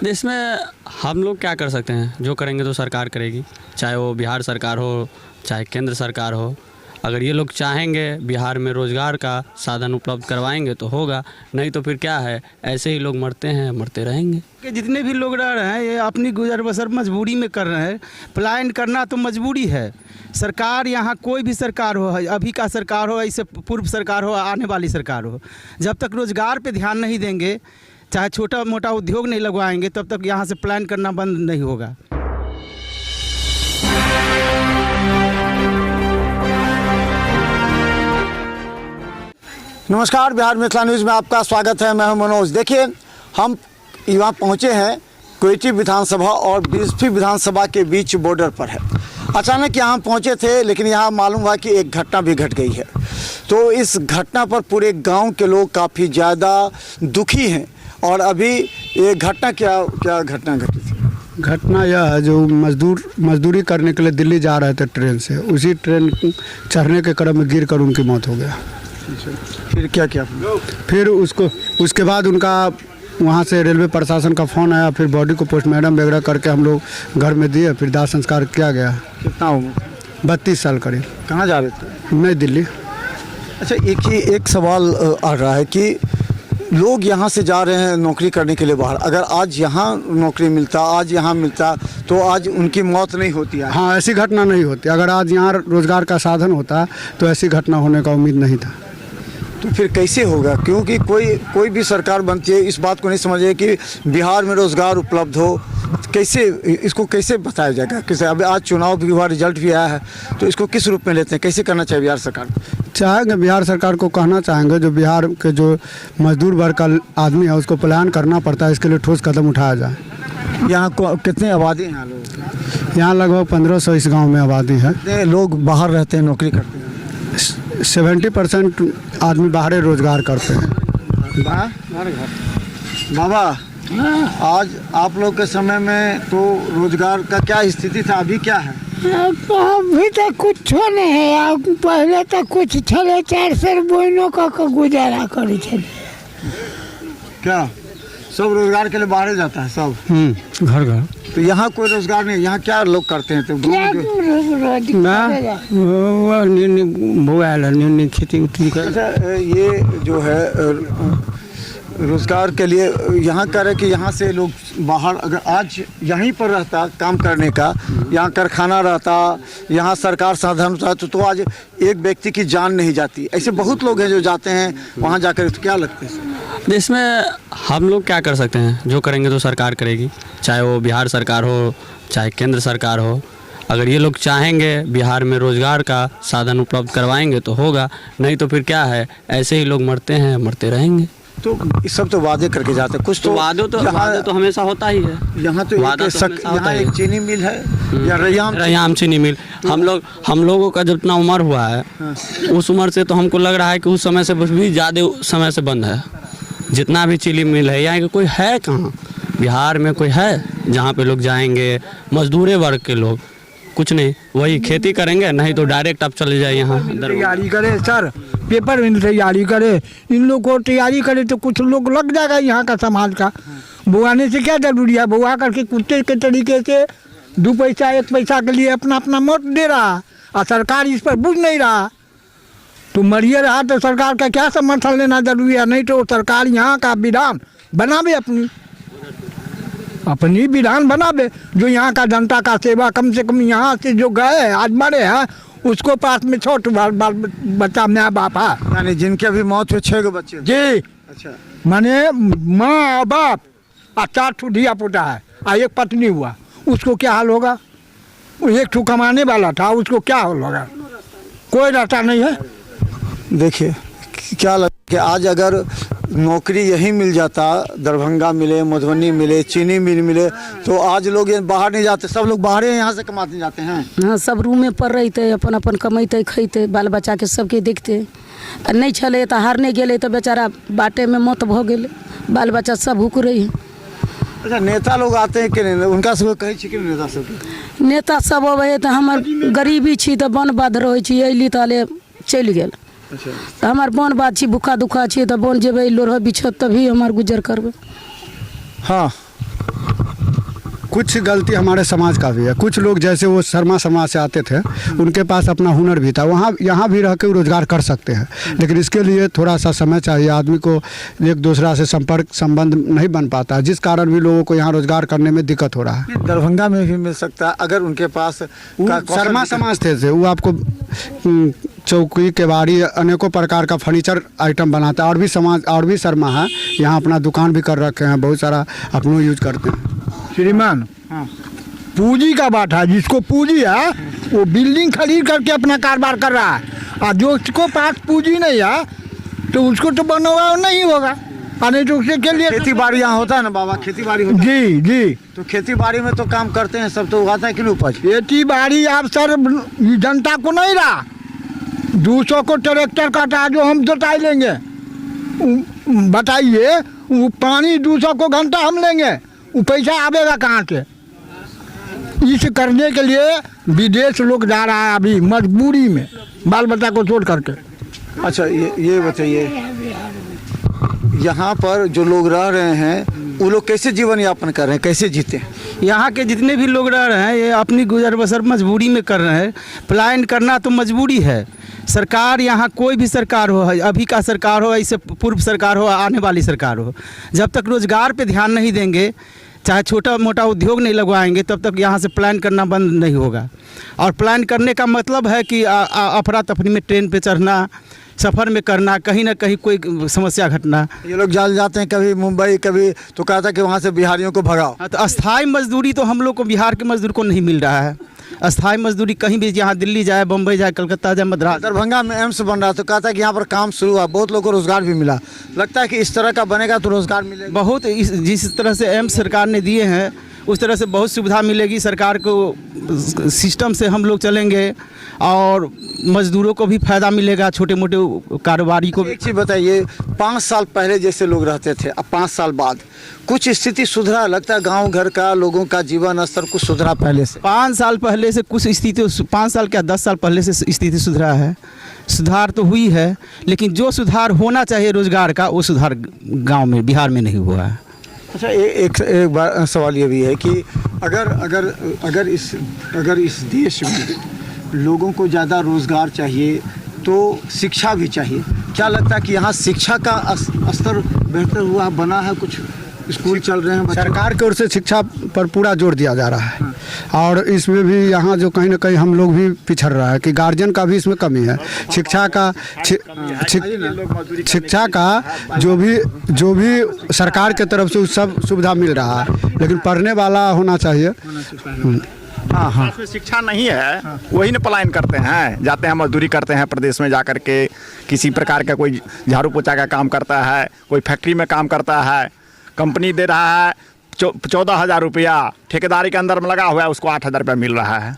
देश में हम लोग क्या कर सकते हैं? जो करेंगे तो सरकार करेगी, चाहे वो बिहार सरकार हो चाहे केंद्र सरकार हो। अगर ये लोग चाहेंगे बिहार में रोज़गार का साधन उपलब्ध करवाएंगे तो होगा, नहीं तो फिर क्या है, ऐसे ही लोग मरते हैं, मरते रहेंगे। कि जितने भी लोग रह रहे हैं ये अपनी गुजर बसर मजबूरी में कर रहे हैं। पलायन करना तो मजबूरी है। सरकार यहाँ कोई भी सरकार हो, अभी का सरकार हो, इससे पूर्व सरकार हो, आने वाली सरकार हो, जब तक रोज़गार पे ध्यान नहीं देंगे, चाहे छोटा मोटा उद्योग नहीं लगवाएंगे, तब तक यहाँ से पलायन करना बंद नहीं होगा। नमस्कार, बिहार मिथिला न्यूज़ में आपका स्वागत है। मैं हूं मनोज। देखिए, हम यहाँ पहुँचे हैं कोयटी विधानसभा और बिस्फी विधानसभा के बीच बॉर्डर पर है। अचानक यहाँ पहुँचे थे, लेकिन यहाँ मालूम हुआ कि एक घटना भी घट गई है। तो इस घटना पर पूरे गांव के लोग काफ़ी ज़्यादा दुखी हैं। और अभी ये घटना क्या घटना घटी थी? घटना यह है, जो मजदूरी करने के लिए दिल्ली जा रहे थे ट्रेन से, उसी ट्रेन चढ़ने के क्रम में गिर कर उनकी मौत हो गया। फिर क्या किया? फिर उसके बाद उनका वहाँ से रेलवे प्रशासन का फ़ोन आया, फिर बॉडी को पोस्टमार्टम वगैरह करके हम लोग घर में दिए, फिर दाह संस्कार किया गया। कितना उम्र? 32 साल करीब। कहाँ जा रहे थे? नई दिल्ली। अच्छा, एक सवाल आ रहा है कि लोग यहाँ से जा रहे हैं नौकरी करने के लिए बाहर। अगर आज यहाँ नौकरी मिलता, आज यहाँ मिलता, तो आज उनकी मौत नहीं होती है। हाँ, ऐसी घटना नहीं होती। अगर आज यहाँ रोज़गार का साधन होता तो ऐसी घटना होने का उम्मीद नहीं था। तो फिर कैसे होगा? क्योंकि कोई भी सरकार बनती है इस बात को नहीं समझे कि बिहार में रोज़गार उपलब्ध हो। कैसे इसको कैसे बताया जाएगा? कैसे? अब आज चुनाव भी हुआ, रिजल्ट भी आया है, तो इसको किस रूप में लेते हैं? कैसे करना चाहिए बिहार सरकार? चाहेंगे बिहार सरकार को कहना चाहेंगे, जो बिहार के जो मजदूर वर्ग का आदमी है उसको पलायन करना पड़ता है, इसके लिए ठोस कदम उठाया जाए। यहाँ कितने आबादी हैं लोग? यहाँ लगभग 1500 इस गांव में आबादी है। कितने लोग बाहर रहते हैं, नौकरी करते हैं? 70% आदमी बाहर रोजगार करते हैं। बाबा, आज आप लोग के समय में तो रोजगार का क्या स्थिति था, अभी क्या है? अभी तो कुछ नहीं है। पहले तो कुछ छले 400 बहनों का गुजारा करे छे। क्या सब रोजगार के लिए बाहर जाता है सब? घर घर। तो यहाँ कोई रोजगार नहीं, यहाँ क्या लोग करते हैं? तो खेती उठी। अच्छा, ये जो है रोजगार के लिए यहाँ कह रहे कि यहाँ से लोग बाहर, अगर आज यहीं पर रहता काम करने का, यहाँ कारखाना रहता, यहाँ सरकार साधन होता, तो आज एक व्यक्ति की जान नहीं जाती। ऐसे बहुत लोग हैं जो जाते हैं वहाँ जाकर। तो क्या लगता है देश में हम लोग क्या कर सकते हैं? जो करेंगे तो सरकार करेगी, चाहे वो बिहार सरकार हो चाहे केंद्र सरकार हो। अगर ये लोग चाहेंगे बिहार में रोज़गार का साधन उपलब्ध करवाएंगे तो होगा, नहीं तो फिर क्या है, ऐसे ही लोग मरते हैं, मरते रहेंगे। तो इस सब तो वादे करके जाते हैं। कुछ तो वादे तो हमेशा होता ही है। यहाँ तो यहाँ एक चीनी मिल है या रैयाम चीनी मिल। हम लोगों का जितना उम्र हुआ है, उस उम्र से तो हमको लग रहा है कि उस समय से भी ज़्यादा समय से बंद है। जितना भी चीनी मिल है, यहाँ कोई है कहाँ? बिहार में कोई है जहाँ पे लोग जाएंगे? मजदूर वर्ग के लोग कुछ नहीं, वही खेती करेंगे, नहीं तो डायरेक्ट आप चले जाए यहाँ। तैयारी करे सर, पेपर में तैयारी करे, इन लोग को तैयारी करे तो कुछ लोग लग जाएगा यहाँ का समाज का। बुआने से क्या जरूरी है? बुआ करके कुत्ते के तरीके से 2 पैसा 1 पैसा के लिए अपना मत दे रहा, और सरकार इस पर बुझ नहीं रहा। तो मरिए रहा तो सरकार का क्या समर्थन लेना जरूरी है? नहीं तो सरकार यहाँ का विधान बनावे, अपनी विधान बनावे, जो यहाँ का जनता का सेवा। कम से कम यहाँ से जो गए आज मरे हैं, उसको पास में छोट बाल बच्चा माँ बाप है, यानी जिनके अभी मौत हुए 6 बच्चे जी। अच्छा, माने माँ और बाप और 4 ठो धिया पुता है और एक पत्नी हुआ, उसको क्या हाल होगा? एक ठो कमाने वाला था, उसको क्या हाल होगा? कोई रहता नहीं है। देखिए क्या लगता है कि आज अगर नौकरी यहीं मिल जाता, दरभंगा मिले, मधुबनी मिले, चीनी मिल मिले, तो आज लोग ये बाहर नहीं जाते, सब लोग बाहर यहाँ से कमाते जाते हैं। हाँ, सब रूम में पड़ रही, अपन अपन कमाते खैते, बाल बच्चा के सबके देखते। नहीं छले तो हारने गेले तो बेचारा बाटे में मौत भ गेले, बाल बच्चा सब हुक रही है। अच्छा, नेता लोग आते हैं कि नहीं? उनका सब कहे कि नेता सब नेता सब अबे तो हमार गरीबी छी तो बन बाध रहे छी, अली ताले चल गेल। अच्छा, तो हमार बन बात छी, भूखा दुखा छी तो बन जेबे लोरह बिछत तभी हमार गुजर करबे। हाँ, कुछ गलती हमारे समाज का भी है। कुछ लोग जैसे वो शर्मा समाज से आते थे, उनके पास अपना हुनर भी था, वहाँ यहाँ भी रह के रोज़गार कर सकते हैं, लेकिन इसके लिए थोड़ा सा समय चाहिए। आदमी को एक दूसरा से संपर्क संबंध नहीं बन पाता, जिस कारण भी लोगों को यहाँ रोज़गार करने में दिक्कत हो रहा है। दरभंगा में भी मिल सकता है अगर उनके पास शर्मा समाज थे वो आपको चौकी केवाड़ी अनेकों प्रकार का फर्नीचर आइटम बनाता है। और भी समाज और भी शर्मा है, यहाँ अपना दुकान भी कर रखे हैं, बहुत सारा अपनों यूज करते हैं। श्रीमान, पूंजी का बात है, जिसको पूंजी है वो बिल्डिंग खरीद करके अपना कारोबार कर रहा है, और जो उसको पास पूंजी नहीं है तो उसको तो बना हुआ नहीं होगा। नहीं तो उसके लिए खेती बाड़ी यहाँ होता है ना बाबा, खेती बाड़ी होता है। जी जी, तो खेती बाड़ी में तो काम करते हैं सब, तो उगाता है कि नहीं उपज? खेती बाड़ी आप सर जनता को नहीं रहा, 200 को ट्रैक्टर काटा जो हम जोताई लेंगे, बताइए वो पानी 200 को घंटा हम लेंगे, वो पैसा आवेगा कहाँ से? इस करने के लिए विदेश लोग जा रहा है अभी मजबूरी में, बाल बच्चा को छोड़ करके। अच्छा ये बताइए, यहाँ पर जो लोग रह रहे हैं वो लोग कैसे जीवन यापन कर रहे हैं, कैसे जीते हैं? यहाँ के जितने भी लोग रह रहे हैं ये अपनी गुजर बसर मजबूरी में कर रहे हैं। पलायन करना तो मजबूरी है। सरकार यहाँ कोई भी सरकार हो, अभी का सरकार हो, इससे पूर्व सरकार हो, आने वाली सरकार हो, जब तक रोज़गार पे ध्यान नहीं देंगे, चाहे छोटा मोटा उद्योग नहीं लगवाएंगे, तब तक यहाँ से प्लान करना बंद नहीं होगा। और प्लान करने का मतलब है कि अफरा तफरी में ट्रेन पे चढ़ना, सफ़र में करना, कहीं ना कहीं कोई समस्या घटना। ये लोग जाल जाते हैं कभी मुंबई, कभी तो कहता है कि वहाँ से बिहारियों को भगाओ। हाँ, तो अस्थाई मजदूरी तो हम लोग को बिहार के मजदूर को नहीं मिल रहा है। अस्थाई मजदूरी कहीं भी, जहाँ दिल्ली जाए, बम्बई जाए, कलकत्ता जाए, मद्रास। दरभंगा में एम्स बन रहा तो कहता है कि यहाँ पर काम शुरू हुआ, बहुत लोगों को रोज़गार भी मिला। लगता है कि इस तरह का बनेगा तो रोज़गार मिलेगा बहुत। जिस तरह से एम्स सरकार ने दिए हैं उस तरह से बहुत सुविधा मिलेगी सरकार को। सिस्टम से हम लोग चलेंगे और मजदूरों को भी फ़ायदा मिलेगा, छोटे मोटे कारोबारी को भी। एक चीज़ बताइए, 5 साल पहले जैसे लोग रहते थे, अब 5 साल बाद कुछ स्थिति सुधरा? लगता है गांव घर का लोगों का जीवन स्तर कुछ सुधरा पहले से? 5 साल पहले से कुछ स्थिति, 5 साल क्या 10 साल पहले से स्थिति सुधरा है। सुधार तो हुई है, लेकिन जो सुधार होना चाहिए रोज़गार का, वो सुधार गाँव में, बिहार में नहीं हुआ है। अच्छा, एक बार सवाल ये भी है कि अगर इस देश में लोगों को ज़्यादा रोज़गार चाहिए तो शिक्षा भी चाहिए। क्या लगता है कि यहाँ शिक्षा का स्तर बेहतर हुआ, बना है? कुछ स्कूल चल रहे हैं, सरकार की ओर से शिक्षा पर पूरा जोर दिया जा रहा है। और इसमें भी यहाँ जो कहीं ना कहीं हम लोग भी पिछड़ रहा है कि गार्जियन का भी इसमें कमी है। शिक्षा का जो भी सरकार के तरफ से सब सुविधा मिल रहा है, लेकिन पढ़ने वाला होना चाहिए। हाँ, शिक्षा नहीं है, वही ना पलायन करते हैं, जाते हैं मजदूरी करते हैं प्रदेश में जा कर के, किसी प्रकार का कोई झाड़ू पोछा का काम करता है, कोई फैक्ट्री में काम करता है, कंपनी दे रहा है 14,000 रुपया, ठेकेदारी के अंदर में लगा हुआ है, उसको 8,000 रुपया मिल रहा है।